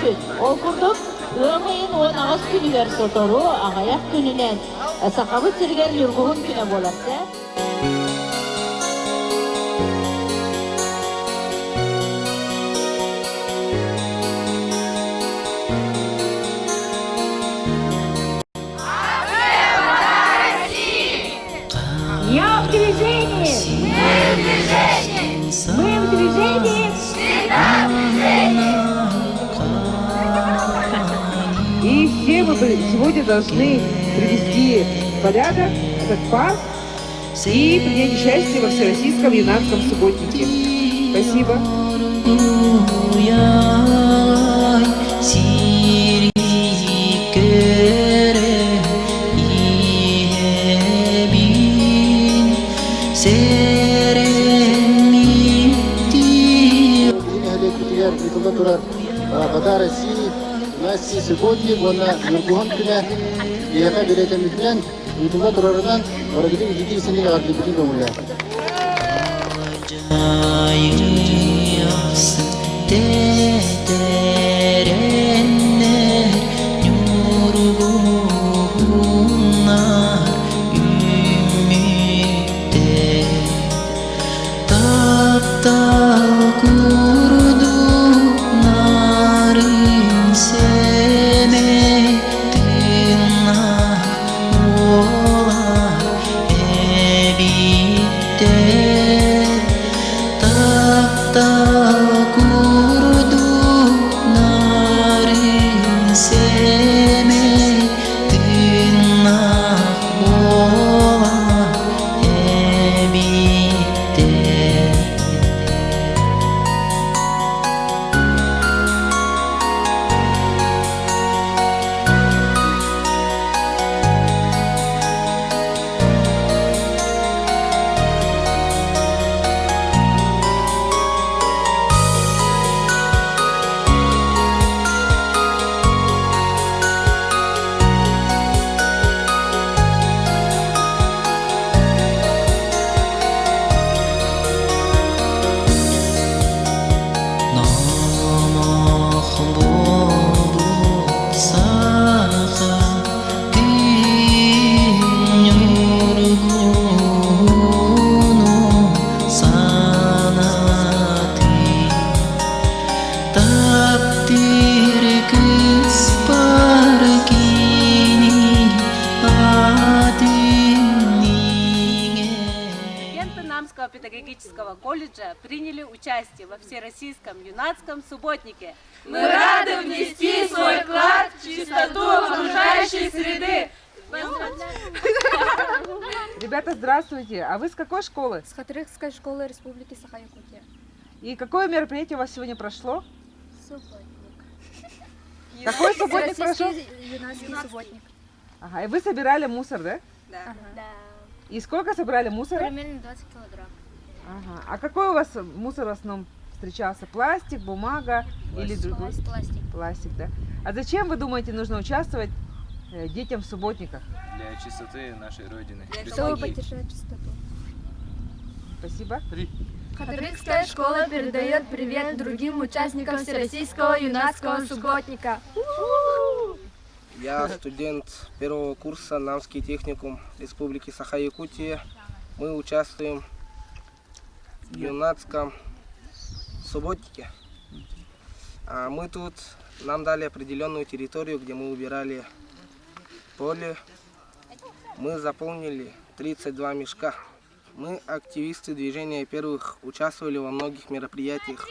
үчүн. Ол курдук ымыйын 19 күнүгер сотору агаяк күнүнен сакабы тирген юргугун күнө болот. Я в движении! Мы в движении! И все мы сегодня должны привести в порядок этот парк и принять участие во Всероссийском юнацком субботнике. Спасибо. Вода России, власти субботник, вона юргуган күнә, ияка беретемизден, ютуба турарынан, барагыдың жеке исенеге арды бүтін көңілі. педагогического колледжа приняли участие во Всероссийском юнацком субботнике. Мы рады внести свой вклад в чистоту окружающей среды. Ребята, здравствуйте. А вы с какой школы? С Хатырыкской школы Республики Саха-Якутия. И какое мероприятие у вас сегодня прошло? Субботник. Какой субботник прошел? Юнацкий субботник. Ага, и вы собирали мусор, да? Да. Ага. Да. И сколько собрали мусора? Примерно 20 килограмм. Ага. А какой у вас мусор в основном встречался? Пластик, бумага или другой? Пластик. Пластик, да. А зачем, вы думаете, нужно участвовать детям в субботниках? Для чистоты нашей Родины. Чтобы поддержать чистоту. Спасибо. Хатырыкская школа передает привет другим участникам Всероссийского юнацкого субботника. Я студент первого курса Намский техникум Республики Саха-Якутия. Мы участвуем в юнацком субботнике. А мы тут, нам дали определенную территорию, где мы убирали поле. Мы заполнили 32 мешка. Мы, активисты движения первых, участвовали во многих мероприятиях.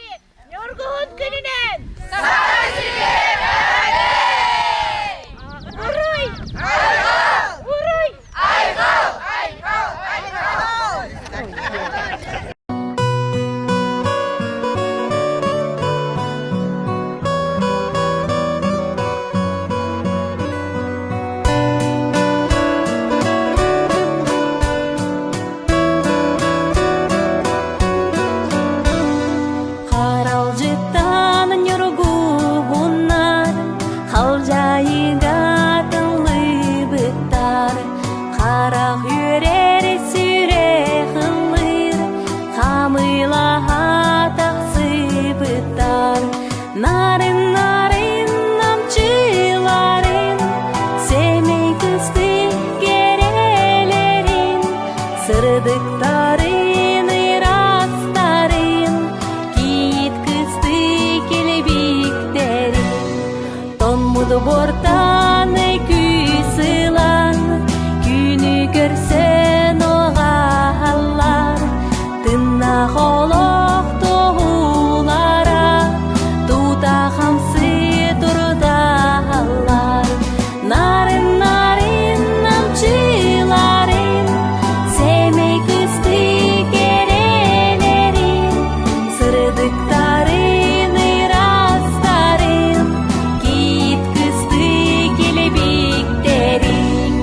Narin Mudu bortany küysılan, Günü görsen oğallar, Tınna xoloq toğulara, Tuta hamsı turdalar. Narin narin namçıların, Semey kısты kerelerin, Sırdıkların ırasların, Git kısты kelebeklerin.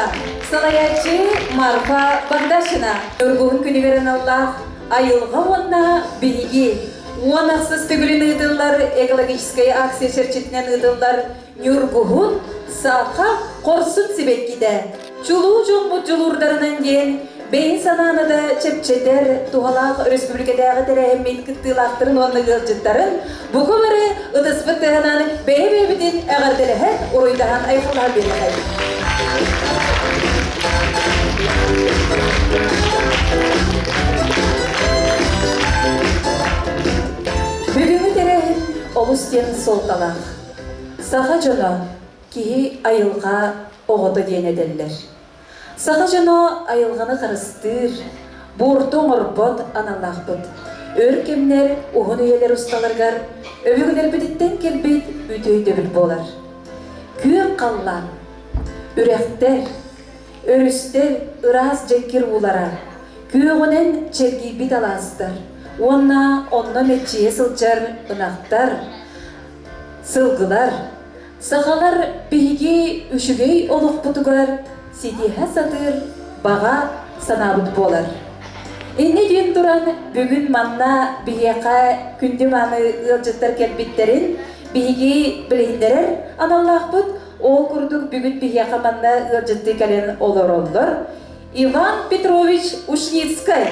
Гоголева, Салаячы Марфа Багдашина. Үргуын күні берен Аллах, айылға онна биги. Онақсыз түгілін ұйдылар, экологическая акция шерчетінен ұйдылар, Нюргуын сақа қорсын себек киді. Чулу жоңмут жулурдарынан ден, бейін сананы да чепчетер, туғалақ республикадағы тәрәхіммен күттілақтырын оны ғылжыттарын, бұғы бары ұтыспыттығынан бейбейбіден әғарділігі оройдаған айқылар берілі. Бүгінгі тәрәхім олыстен солталақ. Саға жоны кейі айылға оғыды ден әділдер. Саға жоны айылғаны қарыстыр, бұртың ұрбыт аналақ бұд. Өркемнер, ұғын үйелер ұсталарғар, өбігілер бідіттен келбейд үтөй дөбіл болар. Күйін қаллан, үрәқтер, өрістер ұраз жеккер ұлара, күйіғінен черги бит аластыр. Онна метчие сылчар ынақтар, сылғылар, сағалар бейге үшігей олық бұтығар, сидеға сатыр, баға санабыт болар. Энне дүйін тұран бүгін манна бейеқа күнді маны ұлжыттар кәлбеттерін бейге білейіндерер аналлақ бұд, ол күрдік бүгін бейеқа манна ұлжытты кәлен олар. Иван Петрович Ушницкай,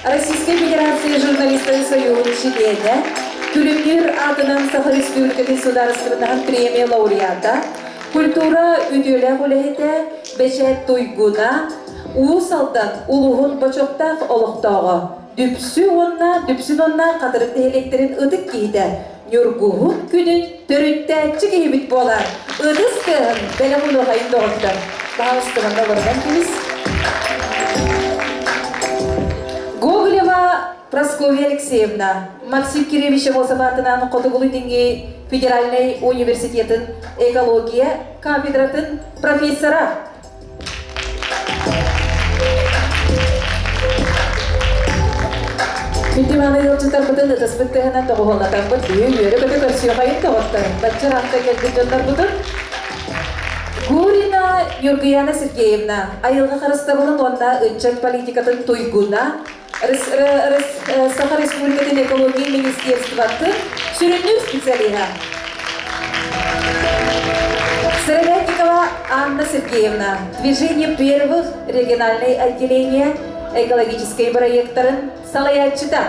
Российской Федерации журналистов Союза членя, Күлімдер атынан Саха Республика государственного премия лауреата, культура үділі ғолейді бәшәт тойгуна, уысалдан улуғын бачоқтақ олықтауға, дүпсін онна қадырықты электрин ұдық кейді, Нюргуғын күнін түрітті чігейбіт болар. Ұдыс күйін бәлі мұны ғайын доғыттыр. Бағыстығында бұрған кейіз. Гоголева Прасковья Алексеевна, Максим Киревич Мосоватынан Котугулы Федеральный университетін экология кафедратын профессора. Күндіманы елчітар бұтын ұтыспыттығынан тоғылатан бұд үйері бүті көрсіе қайын тоғыттарын. Бәтчір ақта келді жондар бұтын. Гурина Юргияна Сергеевна, айылға қарыстабылын онда үтчат политикатын тойгуна, Саха Республикатын экология министерстваты сүріннер специалиға. Сыровятникова Анна Сергеевна, движение первых региональных отделений экологической проекторын Салаячыта.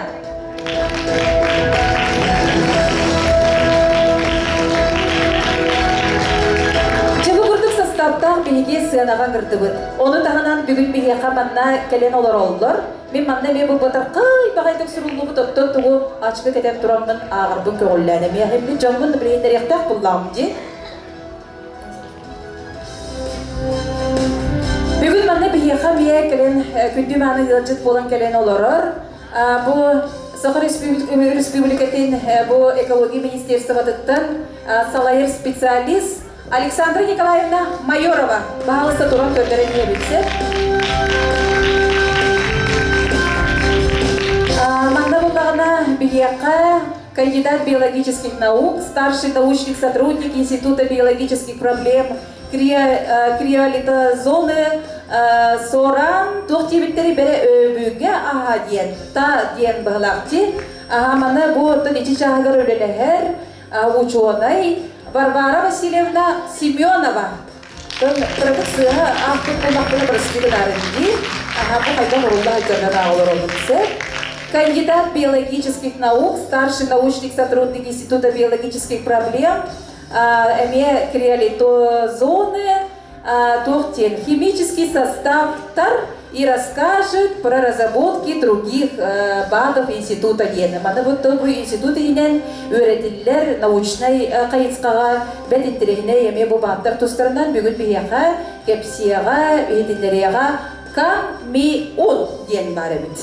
Составтан бейге сыянаған кірдібіт. Оны тағынан бүгін бейге қаманна кәлен олар олар. Мен манна мен бұл бұтар қай бағайдық сүрілді бұт оттан тұғы ашқы кәтен тұрамын ағырбын көңілләні. Мен әмін жамын білейіндер яқтақ бұллағым де. Бүгін манна бейге қам бейге кәлен күнді маңы ғылжыт болын кәлен оларыр. Бұл Саха Республикатын бұл экология министерствотыттан салайыр специалист Александра Николаевна Майорова, бағалыста тұран көрдерін ебілсе. Маңда болдағына бейеқа кандидат биологических наук, старший научный сотрудник Института биологических проблем криолитозоны соран тоқтебеттері бәрі өбіге аға ден, та ден бағылақты. Маңда бұл тұн ечі жағығыр өлелігер, ученый, Варвара Васильевна Семенова. Продукция автопомахтына бірістегі нарынды. Бұл қайдан ұрылда айтардан ауылыр олымсы. Кандидат биологических наук, старший научный сотрудник Института биологических проблем, криолитозоны, химический состав и расскажет про разработки других БАДов института гена. Мана вот бұл институты енен өретілер научный қайыцқаға бәдеттеріне еме бұл БАДтар тұстарынан бүгін бейеға, кепсияға, бейдіндерияға камион ген бар әбіт.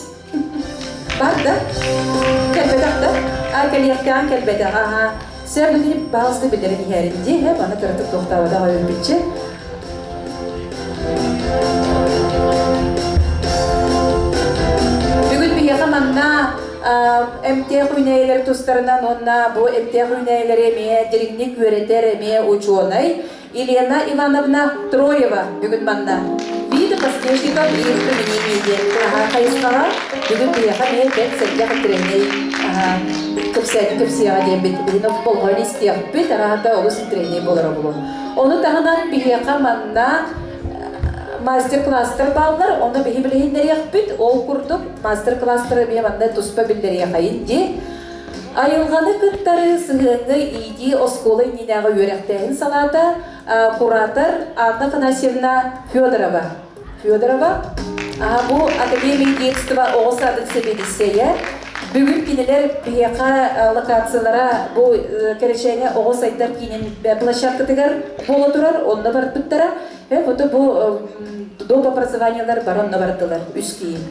Бар да? Кәлбетақ да? Кәлияқтан кәлбетаға. Сәр бүгін бағызды білдерін ерінде, бана тұрытып тоқтауыда ғайын бітші. Манна МТХ үйнәйлер тұстарынан онна бұл МТХ үйнәйлер еме, директник өретер еме ученый Елена Ивановна Троева бүгін манна. Виды посмешников и их применение. Хайскала бүгін приеха мен пет сәтте қытреней. Көпсияға дем бет. Бейін оқ болғын істеяқ бет, арағата олысын треней болар олу. Оны тағынан приеха манна мастер-класстар балдар, оны бейі білейіндер яқпет, ол күрдік мастер-класстары бейі манда тұспа білдер яқайын де. Айылғаны күттары сығыңы иди осколы нинағы өректәйін салата куратор Анна Афанасьевна Федорова. Бұл Академия детства оғысадық себедісея. Бүгін кинелер бияқа локациялара бұл керешеңе оғыс айттар кейінен площадкатығар болы тұрар, онда бар бұттара. Фото бұл доп образованиялар бар, онда бардылар, үш кейін.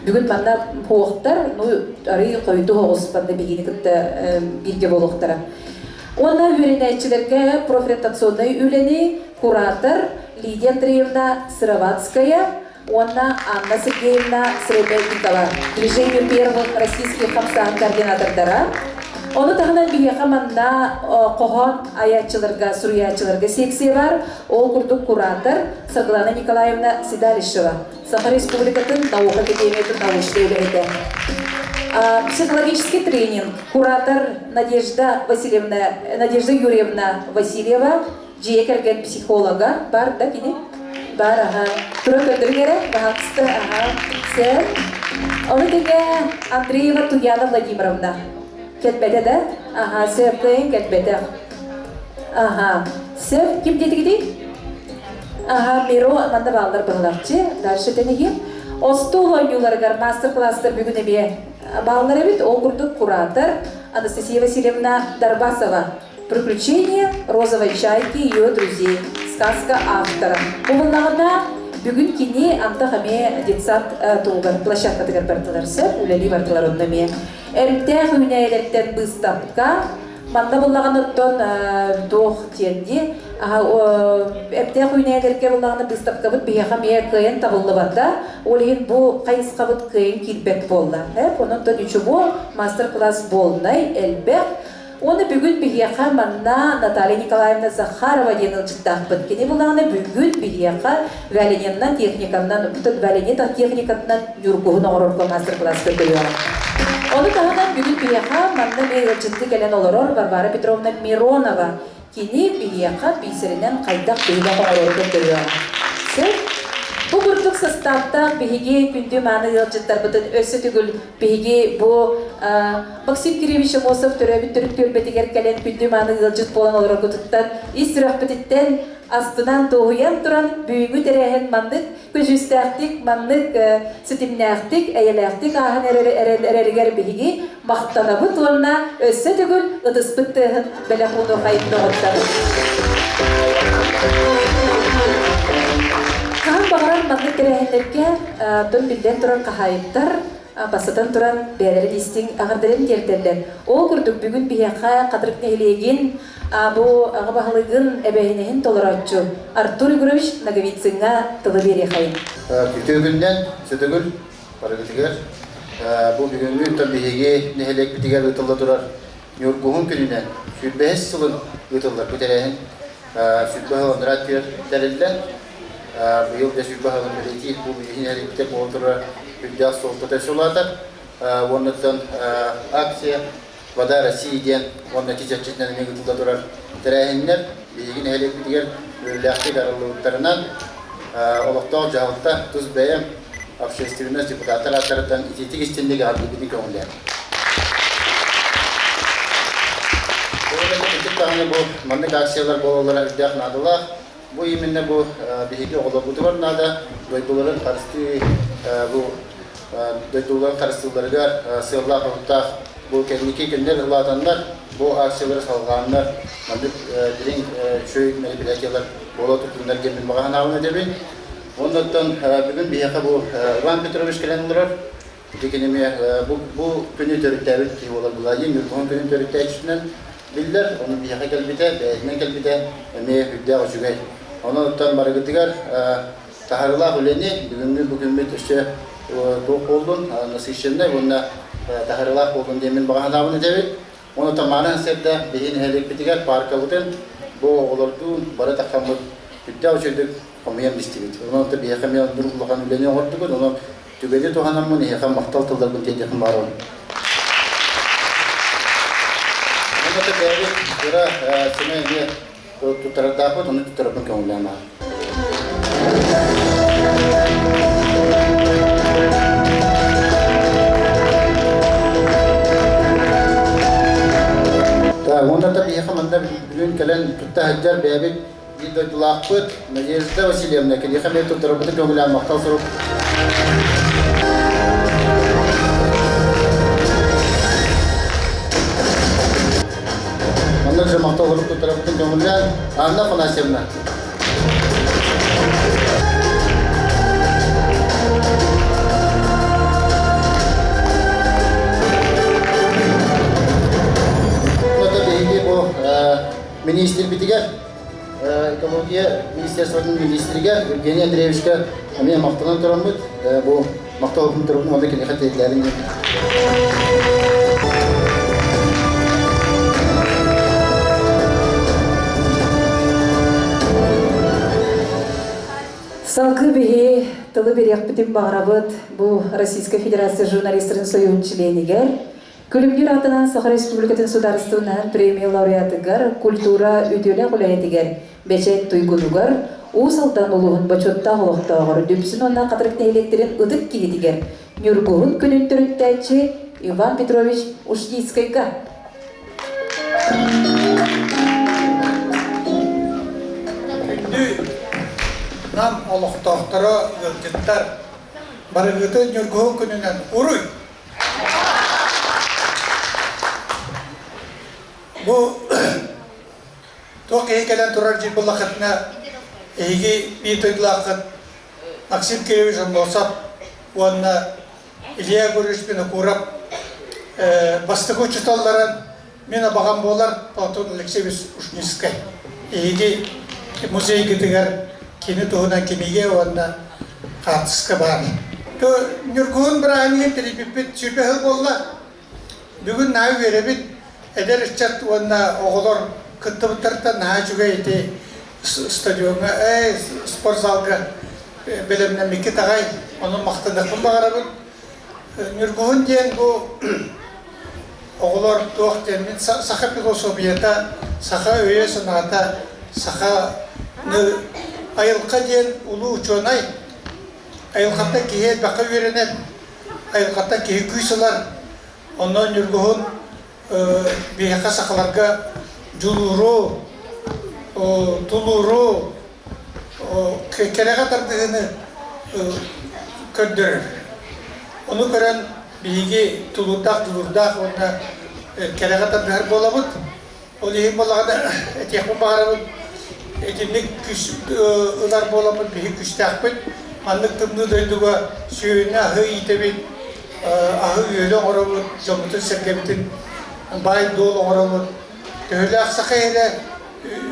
Бүгін банда қоғықтар, ары қойды оғыс банда бейгені күтті бірге болуқтара. Онда үйренәйтшілерге профориентационный үйлені куратор Лидия Андреевна Сыроватская, Онна Анна Сергеевна Сребельникова, движение первых российских хамсан координатордара. Оны тағынан бейеқа манна қоған аятчыларға, суриятчыларға секция бар. Ол күрдік куратор Светлана Николаевна Сидалишева, Саха Республикатын наука академиятын научный өлемеді. Психологический тренинг. Куратор Надежда Юрьевна Васильева, жиі кірген психолога бар, да, кені? Бар, Тура көндіргері, бағақсты, сәр. Оны деге Андреева Туяна Владимировна. Кетбеді, да? Сәр көйін кетбеді. Сәр, кім деді? Миро, манда балдар бағылақчы. Дальше денеге. Остол ойнуларғар мастер-класстар бүгіне бе балдар әбет, ол күрдік куратор Анастасия Васильевна Дарбасова. Приключения розовой чайки и ее друзей. Сказка автора. Бұлынағына бүгін кене антағаме детсад туғыр площадка тігір бартыларсы, үләлі бартылар оннаме. Әрімтәқ үйнәйлерден бұстапқа, манда бұлағын ұттон доқ тенде, әптәқ үйнәйлерге бұлағыны бұстапқа бұд бейеға мея көйін табылы банда, олығын бұл қайысқа бұд көйін келбек болды. Оның тон үші бұл мастер-класс болынай, әлбәқ. Оны бүгін бігеқа манна Наталья Николаевна Захарова денің жыттақ біткені бұлағына бүгін бігеқа вәлененнан техниканнан, бұтын вәленет техниканнан юргуғын оғырырға мастер-класс көргілі. Оны тағынан бүгін бігеқа манна мейл жытты кәлен олырыр Варвара Петровна Миронова кені бігеқа бейсерінен қайдақ бейдақ оғырыр көргілі. Бұл күрдік составта бігеге күнді маңы елжеттар бұтын өсі түгіл бігеге бұл Максим Киревич Мосов түрәбі түрік төлбетігер кәлен күнді маңы елжет болан олар күтіттен естіріқ бітіттен астынан тоғыян тұран бүйіңі тәрәхен маңдық көжістәқтік, маңдық сүтімнәқтік, әйеләқтік ағын әрәрігер бігеге мақтана бұт олына өсі түгіл ұтыс бұттығын бәлі құлды қайында ғыттады. Қан бағаран маңдық тәрәхендерге түн білден тұран қағайыптар, басыдан тұран бәлері дестің ағырдырын дертерлер. Ол күрдік бүгін бейеқа қадырық нәйлеген бұл ағы бағылығын әбәйінеген толыратшы. Артур Игорович Наговицыңа тылы бере қайын. Күтігінден сөтігіл, парагытығыр. Бұл бүгінгі үттен бейеге нәхелек бітігер ұтылы тұрар. Нюргуғын күнінен сүрбәс сылын ұтылар көтерәйін. Сүрбәғыл ондырат тәрілден. Бұл да сүрбәғылын білеті бұл бүгін әліктеп олдыры Үддәқ солтыда солатыр. Оннықтан акция Вода Россияден, онна кечетчетінен мегі тұлда тұрар тәрәйінлер. Бейгін әлек бітігер өрләқтік арылуыттарынан олықтау жағылықта тұз бәйім общественность депутаттар аттарыдан итетік істендегі арды бітік өңілер. Бұл маңдық акциялар болалар үддәқ надылақ. Бұл еменне бұл бейгі оғылы бұты бар нада. Дойдуларын қарысты бұл Дойдуларын қарыстыларығар сығылақ ұлттақ бұл кәдімеке күндер ұлатанлар, бұл акциялары салғанлар, маңдық дирен шөйік мәлі біләкелер бола тұртындар кемін маған ауын әдебін. Ондықтан бүгін бейеқа бұл Иван Петрович кәлен ұлырар. Декенеме бұл күні төріктәуіт кей олар бұлайын, үргіғын күні төріктәуітшінен білдер, оны бейеқа кәлбіте, бәйінен кәлбіте, әме үддәғ жүгәй. Ондықтан барығытығар тағарылақ өлені бүгін бет үші тоқ болдың, насышында, онына тағарылақ болдың демін баған ауын әдебін. Оны таманын сәтті бейін әлек бітігер паркалығын бу оголорду бара такамыт үттә үчүдүк комыян дистибит. Онон да бия камян дурулаган үлене ордук, онон түбеде туханаммын яхан мактал тылдар бу тедехин барын. Онда бәри бара семейге тутарадапы, оны тутарабын көңүләнә. Онда да бия каманда бүгүн келен туттахаджар бәби Дойдулақпыт, Надежда Васильевна, кедеха мен тутарабыты көңілән мақтал сұрып. Маңнақ жа мақтал сұрып тутарабыты көңілән, Анна Фанасьевна. Бұлада бейге бұл министр бітігер. Экология министерствоның министрге Евгений Андреевичке мен мақтанан тұрамыз. Бұл мақталығын тұрғын онда келе қат еділерін. Салқы бейе тылы берек бітім бағырабыд бұл Российская Федерация журналистерін союын членігер. Күлімдер атынан Саха Республикатын сударыстығынан премия лауреатыгар, культура өтелі құлаятыгар, бәчет тұйгынугар, ұсалдан ұлығын бачотта ғылықтағыр, дөпсін онна қатырықта электерін ұдық кейдігер. Нюргуғын күнін түріттәйші Иван Петрович Ушдийскайға. Нам олықтақтары өлгеттер барығыты Нюргуғын күнінен ұруй. Бу тоқ келен турар жил бұлақытына еге бейтойдылақыт Максим Кириллович Амбосап, онына Илья Гуришпені құрап, бастығы ұчыталларын мені бағам болар Платон Алексеевич Ушнискай. Еге музей кетігер кені тұғынан кемеге онына қатысқы бар. Нүргуын бір әңген телепепет сүрбеғіл болла. Бүгін нәу веребет Эдер чат онна оғылар күттібіттірді наға жүге еті стадионға, спортзалға білімнен меке тағай, оның мақтандықпын бағарабын. Нүргуын ден бұл оғылар туақ денмен сақа философията, сақа өйе сынағата, сақа айылқа ден ұлы учонай, айылқатта кейе бақы веренен, айылқатта кейе күйсілар, онна Нүргуын бейқа сақаларға жүлуру, тулуру, кереға тардығыны көрдірір. Оны көрін бейге тулурдақ, онына кереға тардығыр боламыд. Ол ең болағына әтеқпін бағарабын, әтемнік күш ұлар боламыд, бейге күшті ақпын. Манлық тымны дөйдіға сүйіне ағы етебет, ағы өйлі оңырабын, жомытын сәргебетін бай дол оңырабын. Төхілі ақсақы әлі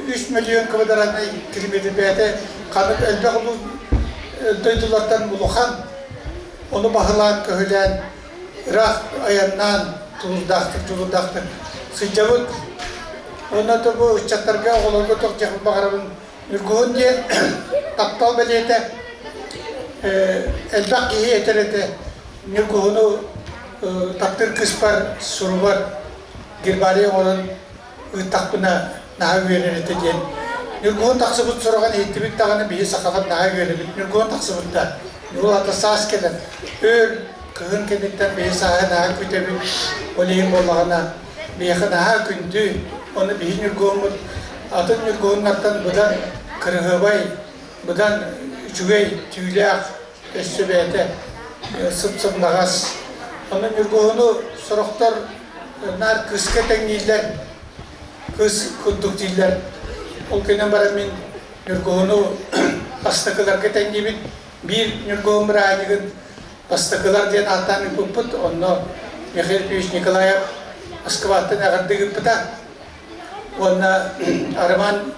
3 миллион квадратный километр бәді қанып әлбәқ ұлы дөйділерден ұлыған. Оны бағылан көхілен, рақ аяннан тұлырдақтық, сыйжабыд. Оны да бұл ұчаттарға оғыларға тоқ жақын бағарабын. Үргуын ден таптал бәлеті, әлбәқ кейі етереті. Үргуыны таптыр кыз бар, сұру бар. Гербария оның ұттақпына наға веререті ден. Үргуын тақсыбыт сұраған еттібіт тағаны бейі сақалап наға веребіт. Үргуын тақсыбытта. Бұл аты саас келін. Өр кығын кенеттен бейі саға наға көтебіт. Ол ең болағына бейіқі наға күнді. Оны бейін үргуын атын үргуын аттан бұдан кырғыбай, бұдан жүгей, түйләқ, өссі бәйті, сып-сып нағас. Оның үргуыны сұрықтар нар кысқа тәңнейлер, кыс күндік дейлер. Ол көнен бара мен үргуыны бастықыларға тәңнебет. Bir Nurgum Ranigan, Pastakalar den Atami Puput, on no Mikhail Pich Nikolaev, Askavatan Agandigipata, on Arman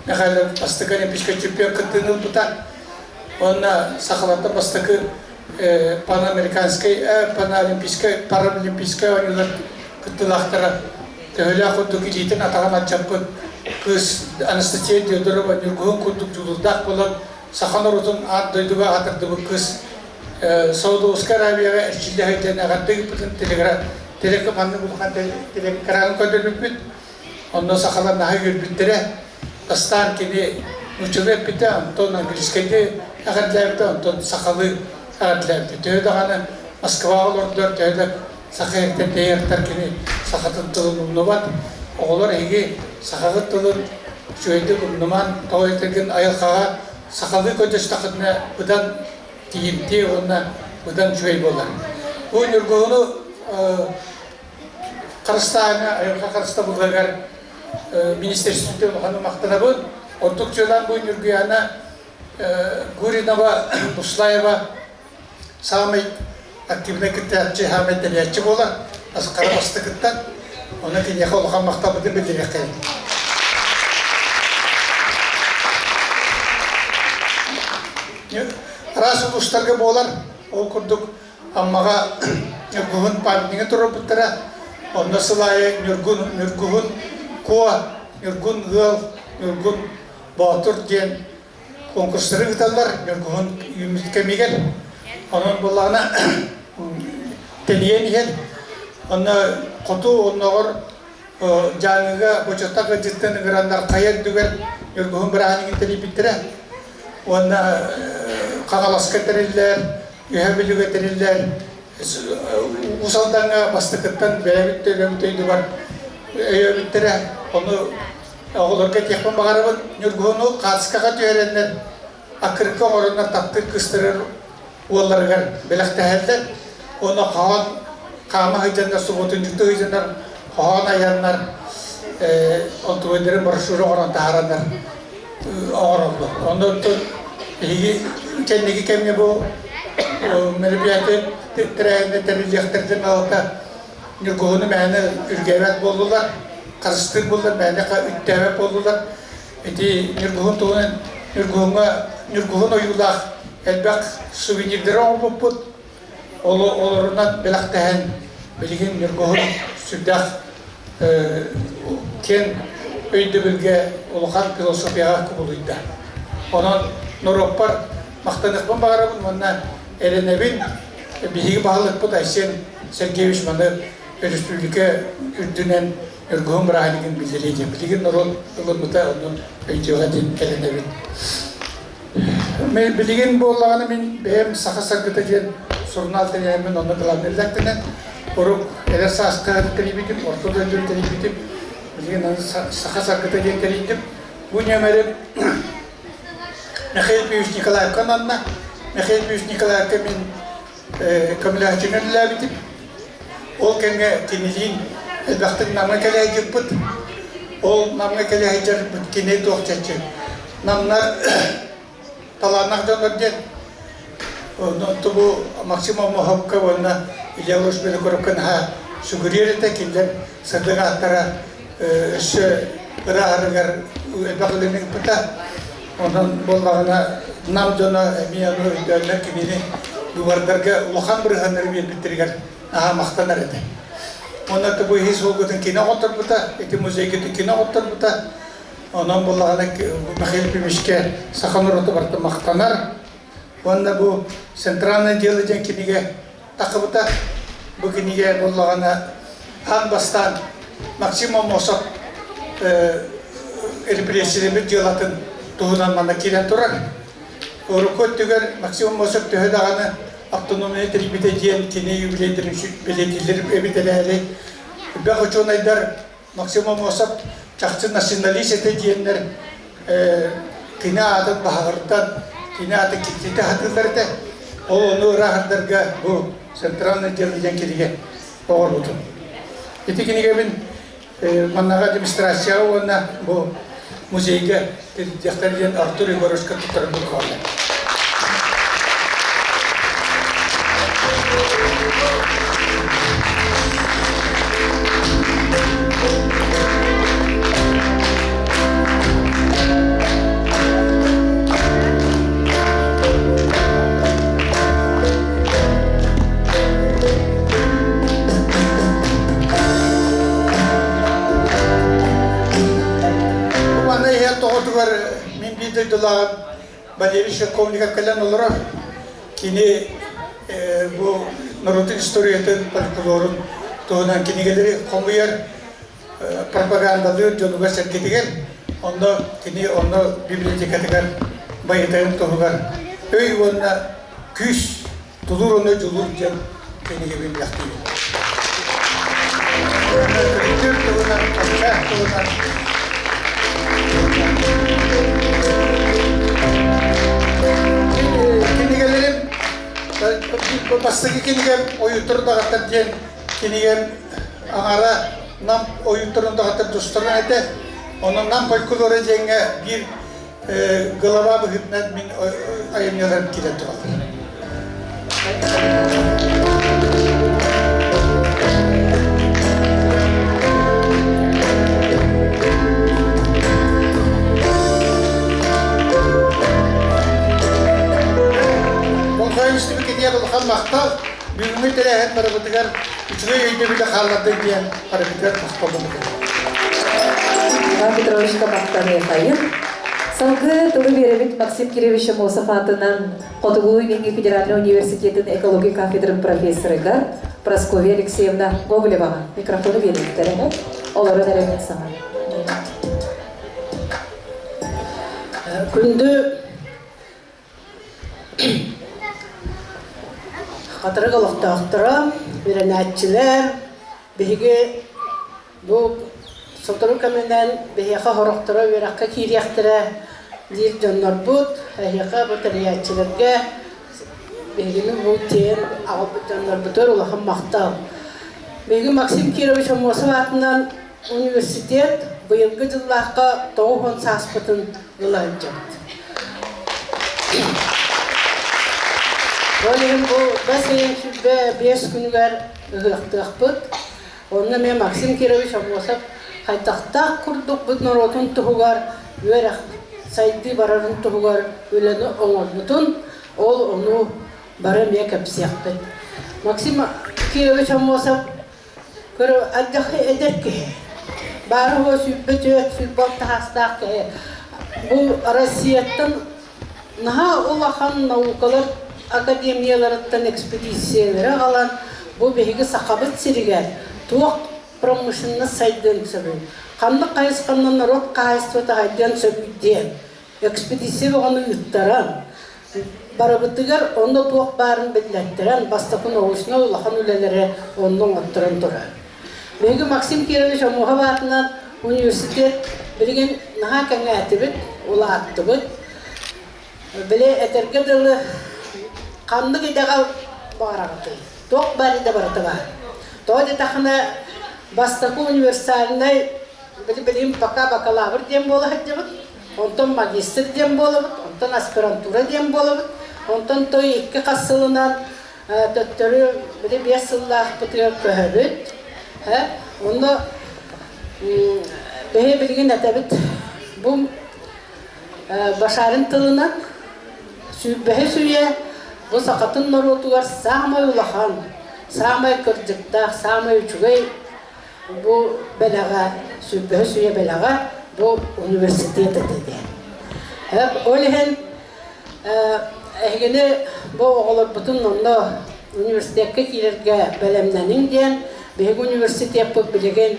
Mikhail Pastakan Piskachupia Katinul Puta, on Sakhalata Pastaka Panamerikanskay, Panalimpiska, Paralimpiska, and Kutulachtara, the Hulaho took it in Atama Champut, кыз Анастасия Теодорова Нюргугун курдук жулурдак болот Саханорутун ат дойдуга атырды бу кыз Саудовская Аравияга элчилде хайтен агаттыгы бүтүн телекоманды булган телекранын көтөрүп онно сахалар нахай көрбүттере астан кини учулеп бите Антон английскийде агатлайбыты Антон сахалы агатлайбыты төйдөганы Москвага олордор төйдө сахаектен дейертер кини сахатын тылын умнубат оголор эги сахагы тылын жөйдү умнуман тойтеген айылкага сахалы көдөстакытына будан тиимти онна будан жөй болар бу Нюргугуну Кыргызстана айылга карышта булгагар министерството ханы мактанабын оттук жолан бу Нюргуяна Гуринова Буслаева самый активный кытачы Хамед Ильячы болар аз карабастыкыттан оны кене холган мактабыды билдирек кайын раз улуштарга болар ол курдук аммага Нюргугун памятниги туруп буттара онда сылайы Нюргугун Куа, Нюргун Гыл, Нюргун Батур ден конкурстары гыталар, Нюргугун юмиткемигел. Онын болағына тенейен ел. Оны құту, онығыр жаңыға бөчеттағы жеттен ғырандар қайыр дүгер Нюргугун бір ағанығын тәлей біттірі. Оны қағаласқа тәрелер, үйәбілігі тәрелер, усалдаңа бастықыттан бәләбіттері бар. Өйөбүттері, оны оғылырға текпен бағарабын, Нюргугуну қатысқаға түйеренler, ақырыққа орынlar таптыр кыстырыр оларғар беләқті әлдер, оны қама хайдандар, сұғытын жүкті хайдандар, қаған аяндар, онты өндері маршуры орын тағарандар оғырылды. Оны өттін, кәннегі кәмге бұл мероприятие тірәйінде тәрілдіқтерден алыта Нюргугуну мәні үргәвәт болдылар, қарыстыр болдылар, мәні үттәвәт болдылар. Эти Нюргугун ойылақ әлбәқ сувенирдері оңып бұд. Оларынан белақтәйін білген Нюргугун сүрдәқ кен өйді білге олған философияға күбілуйда. Онын Нұроппар мақтанықпен бағарабын, онына әренәбін бейгі бағылық бұд Айсен Сергеевич маны республика үрдінен Нюргугун бірағылығын білдірейді. Білген нұрын ұлымыта оның өйтеуға дейін кәленәбін. Мен білген болағаны мен бәйім сақа-сарқыта жен сұрын алтын әйімін оны қыламерләктінен ұрық әрі сасқа тәрейбетім, ортада өндір тәрейбетім, білген сақа-сарқыта жен тәрейдім. Бұл немәрім Михаил Певич Николаевкан анна. Михаил Певич Николаевка мен көмілі ләбетім. Ол кәнге кенелейін әлбәқтің намға кәлі әйдеп бұд. Ол намға кәлі әйдер бұд кене тоқчачы. Намнар таланақ жонырден. Онты бұл Максимов Моховка онына Илья Лошбені көріпкен сүгірер еті келден сырдығы аттара үші ұра-арығар әлбәқілінің бұта. Онын болғағына нам жона әмияны өйдәлі кемені дуардарға ұлған бір ғаныр бен біттіргер. Мақтанар еді. Оны бұл ес олғытын кино ғоттыр бұта, еті музейгеті кино ғоттыр бұта. Онын болағына Михаил Певичке Саханор оты барды мақтанар. Оны бұл центральный делы ден кенеге тақы бұта. Бұл кенеге болағына ан бастан Максимов Мосов репрессиялемет делатын туғынан мана келен тұрар. Орықот түгер Максимов Мосов түйедағаны автономия терибите диен кене юбилейдерин белетилер эбителери бак учонайдар Максимов Мосов чакчы националисте диеннер кина атын бахардан кина аты китте хатыларды onu rahatlarga bu sentralne gelgen kiriye doğruldu. Etikini gebin mannaga administrasiya ona bu muzeyge direktörün Artur Igoroshka tutarım bu kaldı. дойдулаған Валерий Шерковников кәлен олар кені bu народный историятын фольклорын тоғынан кенегелері қомыяр пропагандалыр жонуға сәркетеген онда кені оны библиотекатығар байытайын тоғығар өй онына күш тұлыр оны жылыр жан кенеге бен яқтайды күлтір тоғынан қаншақ тоғынан кенегелерім бастығы кенегем ойыттырындағаттар ден кенегем аңара нам ойыттырындағаттар достырын әді оның нам фольклоры деңе бір голова бұғытынан мен айымнелерім келе тұрады. Üstümü bulkan maqtal, büyümü telehet parametrler, üçüne yönde bile hallarda diyen parametreler maqtal bulunur. Иван Петровичка мақтаны қайын. Салғы тұлы беребет Максим Киревича Мосов атынан Қотығуы Венге Федеральный университетін экология кафедрын профессорыға Прасковья Алексеевна Гоголеваға микрофоны беріліктеріне оларын әрімен саған. Күнді қатыры қалықтақтыра, беренәтчілер, бейге бұл Сотыру көмінен бейеқа хорықтыра, вераққа кейрияқтыра дейір жонлар бұд, әйеқа бұл тәрияттілерге бейгінің бұл тейін ағып жонлар бұтыр олақан мақтал. Бейгі Максим Кирович Амосов атынан университет бұйылғы жыллаққа 9 саспытын ғылайып жамды. Олеген бұл бәсейін сүрбе 5 күнігер ұғықтық бұд. Онына мен Максим Кирович Амосов қайтақтақ құрдық бұд наротын тұғығар, өреқ сайды барарын тұғығар, өлені оңыр бұтын, ол оны бары ме көпсияқ бұд. Максим Кирович Амосов көрі әлдіқі әдәкке, бары о сүббі төт, сүббал тағастақ кәе. Бұл Россияттың наға олақан наукалар академияларыттан экспедициялары қалан, бұл бейгі сақабыт сірігер, туақ промышленный сайден сөбін. Қандық қайысқаннан народ қайыстыты қайден сөбіден. Экспедиция оны үттаран. Барабытыгар онда туақ барын бәділәттірен, бастақын оғышына ұлақан өлелері оның оттырын тұры. Бәйгі Максим Кирович Амосов атынан университет білген наға кәңі әті біт, ола атты біт. Біле әтерге дылы қандық едеға бағарағыты. Тоқ бәрі де барыты бар. Тоғыды тақына Бастақы университетінде білім бакалавр дем болы ғыдды бұд, онтан магистр дем болы бұд, онтан аспирантура дем болы бұд, онтан той 2 қасылынан төттірі білі 5 сыллақ бұтығыр көһі бұд. Онда бәе білген әті бұд, бұл башарын тылынан бәе сүйе, бұл сақатын наротуғар сағмай ұлақан, сағмай көрдіктақ, сағмай үчігей, бұл бәліға, сүббі сүйе бәліға, бұл университет деді. Олеген, әйгені бұл оғылар бұтын онда университетке келерге бәлемнәнің ден, бәйгі университет бұл білеген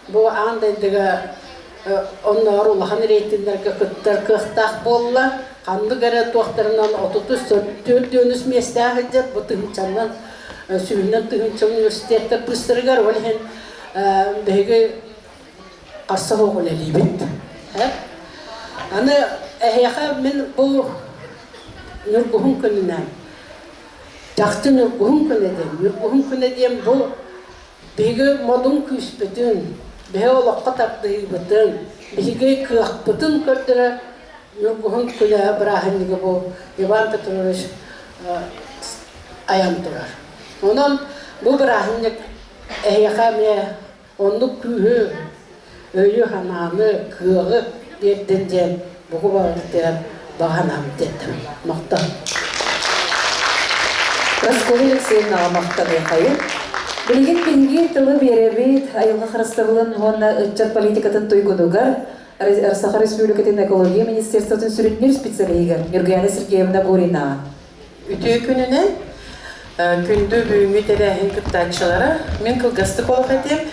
бұл аңдайдығы онлар ұлақан рейтіндерге күттір қықтақ болла, қанды кәрі туақтарынан 34 месті ағыдет, бұл тұғынчаннан сүйінен тұғынча университетті пүстіргер, олеген бәйгі қарсы оғыл әлейбет. Аны әйеға мен бұл нүргіғын күнінен, жақты нүргіғын күнеден бұл бәйгі модың күйіспетін, бәйгі олаққа тапдығы бұтын, бәйгі күйақ бұтын көрдірі нүргіғын күні бірағынығы бұл Иван Петрович аян тұрар. Онан бұл бірағынық әйеға мен онды күйі, өйі хананы, күйіғы бердінден бұғы бағыттығын бағанам дедім. Мақтан. Прасковья Алексеевна мақтаны қайын. Білген пенге тылы беребет, айылға қырыстығылын ғонна үтчат политикатын тойгудугар, Саха Республикатын экология министерствотын сүрүннер специалигер Нургияна Сергеевна Гурина. Үтө күнүнен күндү бүгүнгү телехин кыттачылары мен кылгастык болуп этем.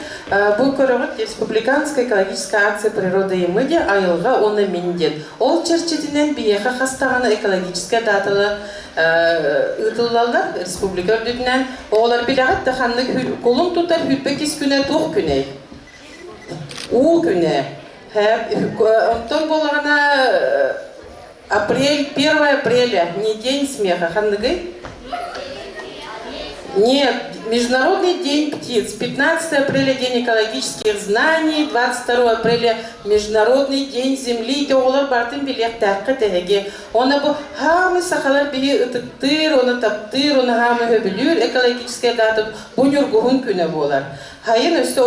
Бул көрөгөт республиканская экологическая акция природа и мы айылга 10 минден. Ол черчетинен бияха хастаганы экологическая даталы ытыллалар республика өрдүнөн олар билегат да ханны колун тутар хүрпекис күнө тух күнөй. У күнө. Онтон болгана апрель, 1 апреля, не день смеха, ханныгы? Нет, Международный день птиц. 15 апреля день экологических знаний, 22 апреля Международный день земли. Олар бартын билек таққы тәге. Оны бұл хамы сақалар биге ытыктыр, оны таптыр, оны хамы хөбілер экологическая даты бұл үргуғын күні болар. Хайын өсті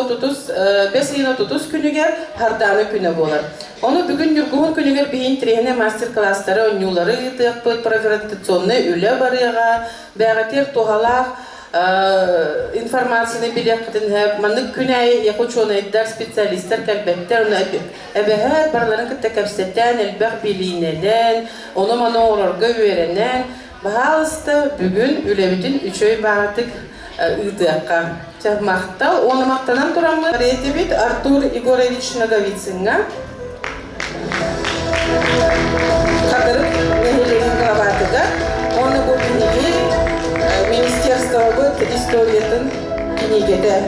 5 айын 30 күнігер харданы күні болар. Оны бүгін үргуғын күнігер бейін трехіне мастер-класстары өнюлары ытық бұд профориентационны үлі барыға, бәғатер тоғалақ, информацияны билек кытын маннык күнәй якучонайдар специалисттер кәлбәттер оны әбәһәт барларын кытта кәпсәттән әлбәқ билинәдән оны маны орорга өйрәнән баһалысты бүгін үләбитин үчөй бағытык ыдыаққа мақтал оны мақтанан турамы ретебит Артур Егорович Наговицинга қатырып нәһилеген граватыга оны бұл бинеге Министерство быт историятын кинегеде.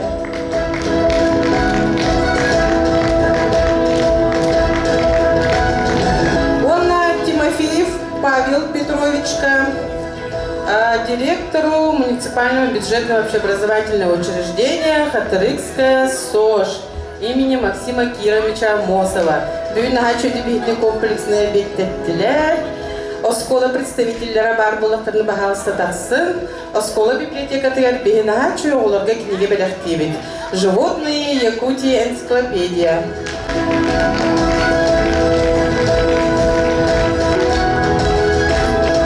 Онна Тимофеев Павел Петровичка, директору муниципального бюджетного общеобразовательного учреждения Хатырыкская СОЖ имени Максима Кировича Мосова. Бүгін бейтін комплексный объекттілер. Оскола представителлері бар болақтарыны бағалыста тақсын. Оскола библиотека тегер бейінаға чөй оларға книге бәліқтейбет. Животные Якутия энциклопедия.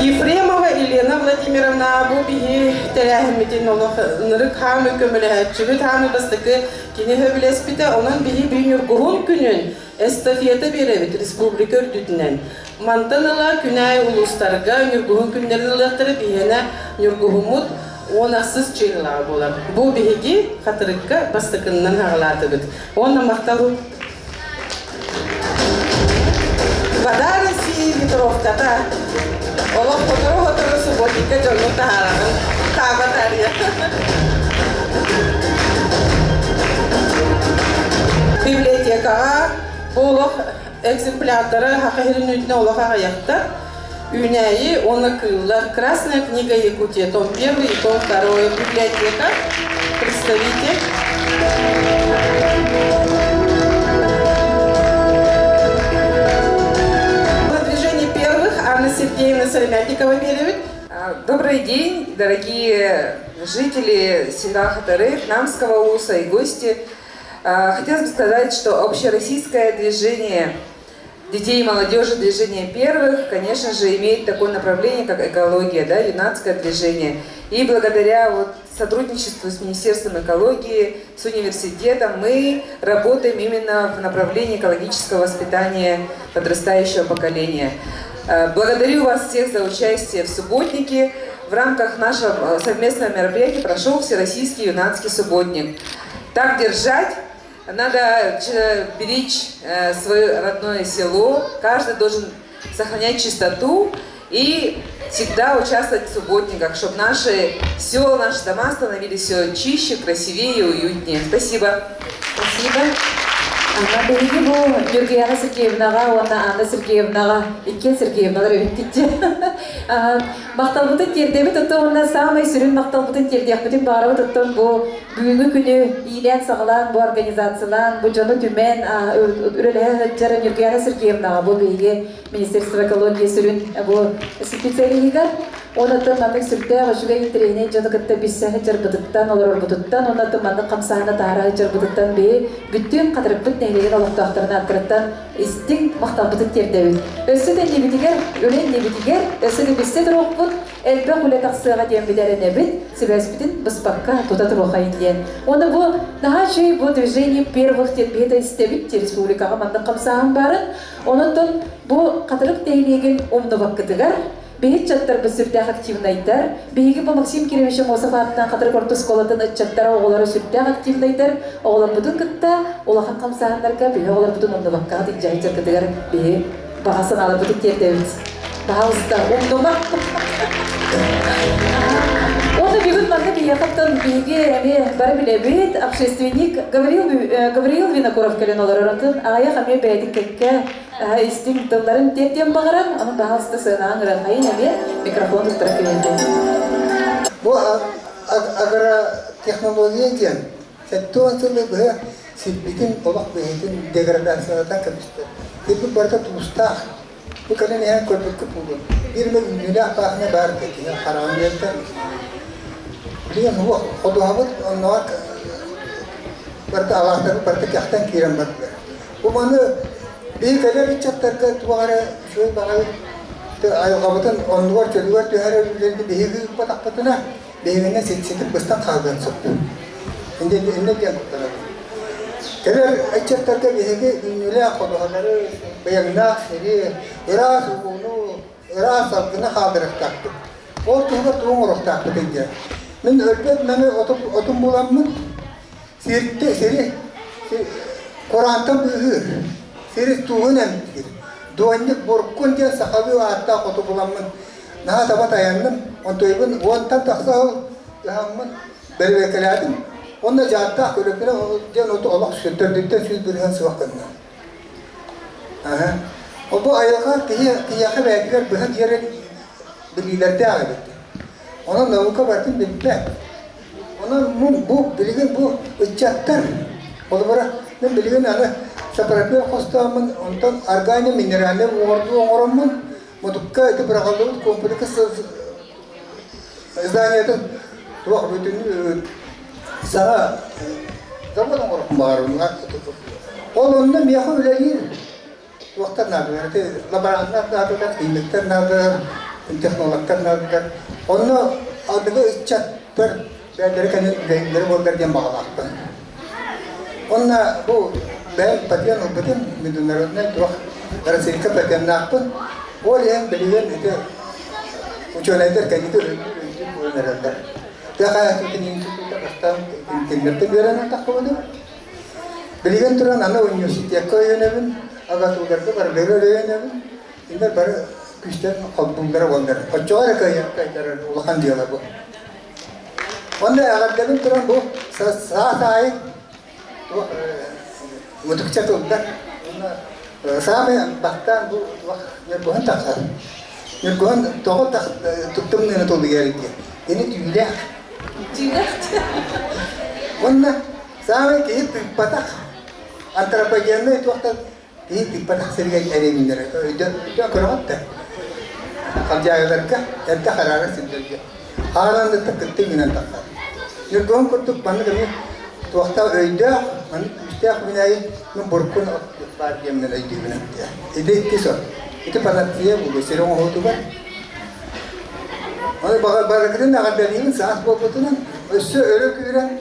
Ефремова Елена Владимировна Бубиги тәрәхіметін олық хамы көмілі жүгіт хамы бастықы кені хөбілеспіті онын биги бүйінер ғұғын күнін эстафета беребет республика үрдүтінен. Мантаныла күнәй улустарға нүргуғын күнлерін ұлақтыры бейіне нүргуғымыд онасыз чыгылағы болар. Бұл бейге қатырыққа бастықынынан ағылаты бүд. Оны мақталу. Вода России ветровката. Олық қотыры субботика жону тағарағын қағатария. Библиотекаға олық экземплярдары хақиқилин үйтіне олаға аяқтар. Үнәйі, оны кыйлар. Красная книга Якутия, том 1 и том 2. Библиотека, представитель. Продвижение первых Анна Сергеевна Соломятникова перевод. Добрый день, дорогие жители села Хатырык, Намского УСа и гости. Хотелось бы сказать, что общероссийское движение детей и молодежи, движение первых, конечно же, имеет такое направление, как экология, да, юнацкое движение. И благодаря сотрудничеству с Министерством экологии, с университетом, мы работаем именно в направлении экологического воспитания подрастающего поколения. Благодарю вас всех за участие в субботнике. В рамках нашего совместного мероприятия прошел Всероссийский юнацкий субботник. Так держать. Надо беречь свое родное село, каждый должен сохранять чистоту и всегда участвовать в субботниках, чтобы наши села, наши дома становились все чище, красивее и уютнее. Спасибо. Спасибо. Анна Берегибу, Нургияна Сергеевнаға, Анна Сергеевнаға, Икен Сергеевналар өйттікте. Мақталбытын тердемі тұттың, онна самай сүрін мақталбытын тердек бүтін бағарау тұттың бұл бүгінгі күні ийлен сағылан, бұл организациялан, бұл жоны түмен үрелі жары Нургияна Сергеевнаға бұл бейге Министерство экологии сүрін бұл специалигер. Онатын мамик сүртә гышыга интерене жаны кытта бисәһе жар бытыттан олар бытыттан онатын маны камсаһына тара жар бытыттан бе бүттен кадырып бит нелеген олықтақтарына аттыраттан истин мақталбытын тердебін. Өсі де небетігер, өлен небетігер, өсі де бесте тұруқ бұд, әлбі құлы тақсыға дем бедерін әбіт, себәспітін бұспаққа тұтатыр оқайын ден. Оны бұл, наға жүй бұл движение первых тербеті істебітті республикаға мандық қамсағын барын, онын бұл қатырық дейлеген омны баққытығар, бейт чаттар біз сүртәқ активнайдар, бейгі бұл Максим Киревичем Осов атынан қатыр кортус қолатын чаттара оғылары сүртәқ активнайдар, оғылар бұдың күтті, олақан қамсағындарға бейгі оғылар бұдың омны баққаға дейін жайын чаркытығар бейгі бағасын алып бұдың тердеуіз. Бағалыста омны Оны бегут манда бияқаттан бейге әме бары білебет, общественник Гавриил Винокуров кәлен олар оратын, ағаяқ әме бәйдік кәкке истин тылларын теттен бағарам, оның бағалысты сығынаған ұрақайын әме микрофон тұттыра кәленден. Бұл агротехнология ден, сәттуан сылы бұғы сетбетін олақ бәйдің деградациялардан кәмісті. Ебі барда туыстақ, бұл кәлен әйін көрбеккі бұлды. Bir gün dünya kahne vardı ki karanlıkta biliyor musun o doğabat onlar vardı Allah'tan vardı ki ahtan kiram vardı. Bu bana bir kadar bir çatlar ki tuğara şöyle bakalım ayağımdan onlar çölüyor her evlerinde behiği patak patına behiğine seçip bastan kalgan soktu. Şimdi diye kurtardı. Kadar çatlar ki behiği dünya koduhaları beyanlar seri iras bunu Rasa buna kaldırıktaktı. O tuğla tuğun uğraştaktı deyce. Ben ölpet beni otum bulanmın. Seri Kur'an'tan büyür. Seri tuğun emdir. Doğanlık borkun diye sakalı hatta otum bulanmın. Naha tabat ayandım. Ontoybun ondan taksa yahamın. Belvekeladım. Onda cahatta körüküne diyen otu olak sürdürdükten süz bürgen sıvakında. O bu ayaklar kıyakı verdiler bu yere bilgilerde ağırlıktı. Ona navuka verdim bilgiler. Ona bu bilgin bu uçaktır. O da bana ben bilgin ana separapiyel kostamın ondan argani minerali vardı oranın mudukka itu berakalım kompleks izdaniyatın tuğ bütün sana zaman orang barular. Onunla miyakı öyle değil. Waktu nabi, laborator nabi kan, kimikter nabi, teknologlar nabi. Onu adını içat ter, dari kan dari bolder jam bağlattı. Ona bu ben patian obatin midunarudna tuh, dari sini patian nabi, o yang beliau itu ucapannya kan itu midunarudna. Dia kayak itu ini kastam, kimikter biaran tak kau tu. Beliau tu orang anak universitas kau yang ni. Agar tu kerja berbeza dengan ini ber Kristen kampungnya orang Acora kaya cara ulakan dia lagu. Onda agar jalan terang bu sahai, untuk catu dah. Sampai bahkan bu nyebuhan tak sah, nyebuhan toh tak tutup ni tu dia lagi. Ini tidak. Onda sampai kita patah antara bagian itu waktu ini tipe hasilnya ada minder, itu kurang ada. Kalau jaga mereka, ada hararan sendiri. Hararan itu ketinggian tak. Jadi orang kutu pandai kami, waktu ada, mana setiap minai memborkun bagian mana itu mana dia. Itu kisah. Itu pada dia bukan serong hotu kan. Orang bagai kita nak ada ni saat buat tu kan, seorang kira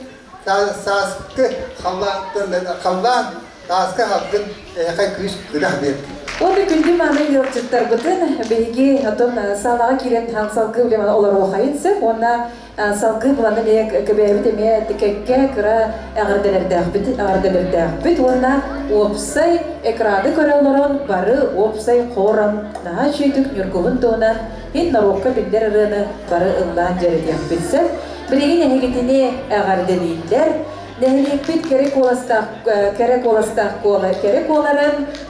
saat ke khalan Taska hakkın yakay kriz gıdah verdi. O bir gündü manı yolcutlar bugün beygi atın salağa giren han salgı bile mana olar oxayınsa ona salgı bulanı ne köbeği demeye dikekke kıra ağırdelerde bit ona opsay ekranda körelerin barı opsay koran daha şeydik nürgüvün dona hin narokka bildirarını barı ıllan jerediyak bitse birinin hegitini ağırdeliydiler. Nehlikpit kerek olastak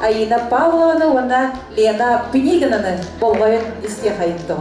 ayına Pavlovna ona Lena Pinigana'nı bolğayın istiyahayıntı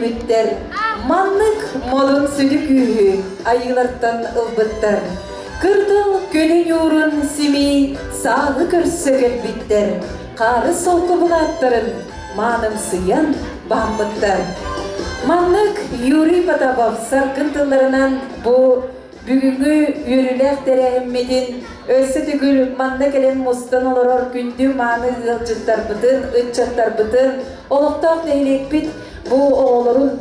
үйрүбүттер. Маннык молун сүдүк үйү, айылардан ылбыттар. Кырдыл көнүн юрун симей, сағы көрсөгөл биттер. Қары солқы бұлаттырын, маным сыян бамбыттар. Маннык юри Потапов саркынтыларынан бұ бүгүнгү үйрүләк тәрәхіммеден өсі түгіл манны келен мұстан олырор күнді маны ылчыттар бұтын, ытчаттар бұтын, олықтақ нәйлек бит бұ оғылырын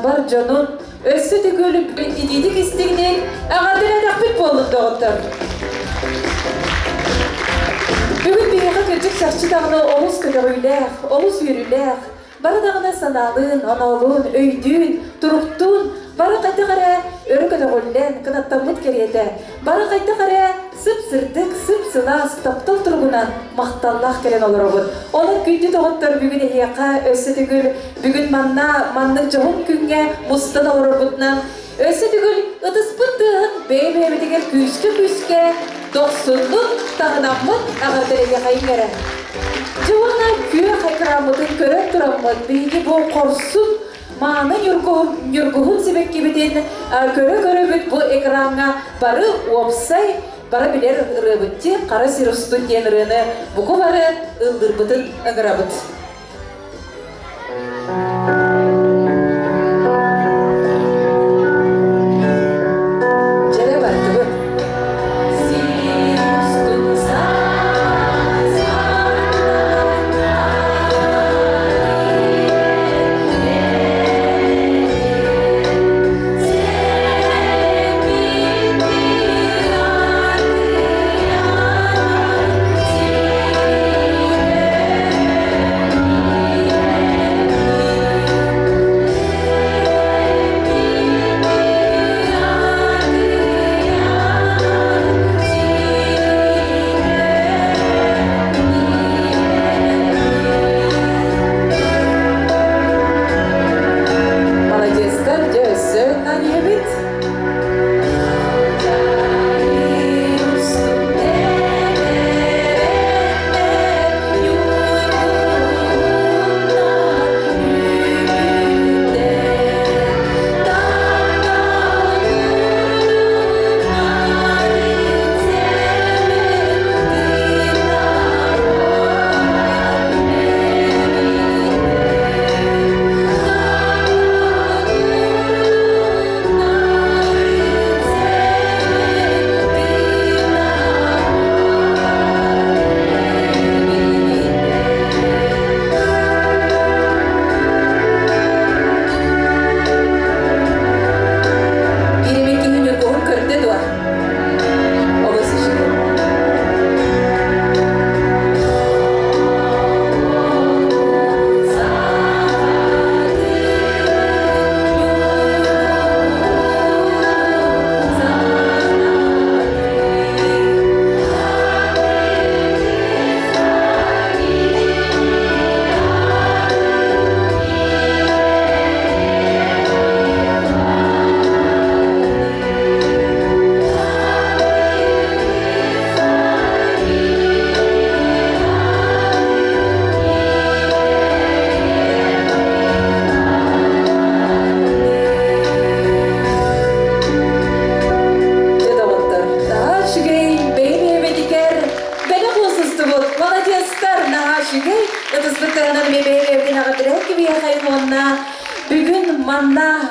бар жонун өсі түгіл идейдік істігінен ағадыр әдақ бит болын доғыттар. Бүгін бейіға көлчік шақчы дағына олыс көдіріләк, олыс үйріләк, бары дағына саналын, аналын, өйдін, тұрықтын, бары қайта қара өрі көдіғылен, қынаттамыт кереді, бары қайта қара сып-сырдық, сып-сылас, таптал тұрғынан мақталлақ керен олар оғыр. Олар күнді тоғыттар бүгін еққа өсі түгіл, бүгін манның жоғын күнге мұстан олар бұтынан, өсі түгіл ұтыспыттығын бей-бейбедегер күске, доқсынлық тағынамыт ағардыреге қайын Жуана күйе қайқырамыдың көріп тұрамыд, бейге бұл қорсын маңын юргуғын себекке бетен көрі бүт бұл экранға бары опсай, бары білер ұрыбытте қара сирустын ден ұрыны бұқы бары ұлдырбытын ұғырабыт.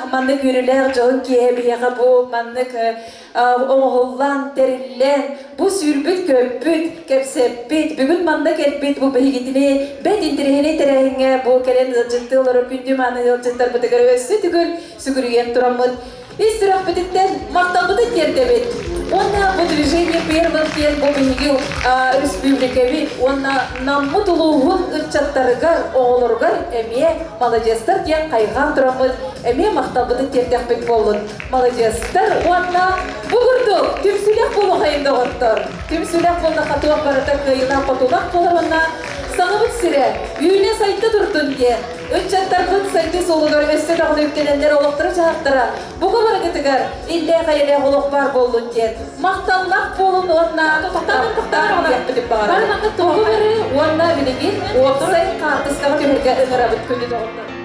Маннык үрілер жоғын кие бияға бұл маннык оңғылан, терілен, бұл сүрбіт көпбіт, кәпсепбіт, бүгін маннык әлбіт бұл бәйгетіне бәт интерегіне терәңе бұл кәлен ұлжынты олары күнді маны ұлжынтар бұтығыр өсі түгіл сүгірген тұрамыд. Истирап бітіктен мақталбыды тердебет. Онна бұл движение первым кен бұл бейгі республикави, онна наммыд ұлуғын ұлчаттарығар, оғылырғар әме молодестар кен қайған тұрамыд, әме мақталбыды тердекпек болын. Молодестар, онна бұғырды, түмсілек болу қайында ғырттар. Түмсілек болды қатуақ барыда қайына қатулақ боларына саңыбыт сірі, үйіне сайтты тұртын кен. Үтчаттардың сәлді солығыр өсті дағыны өктенендер олықтыры жағаттыра. Бұғы бары кетігер, илле қайыле олық бар болын ден. Мақталлақ болын онна, тұқтағын еппідіп бағар. Бұғы бары онна білеген, опсай қартысқаға көмерге ұңыра бүт көмеді оғындар.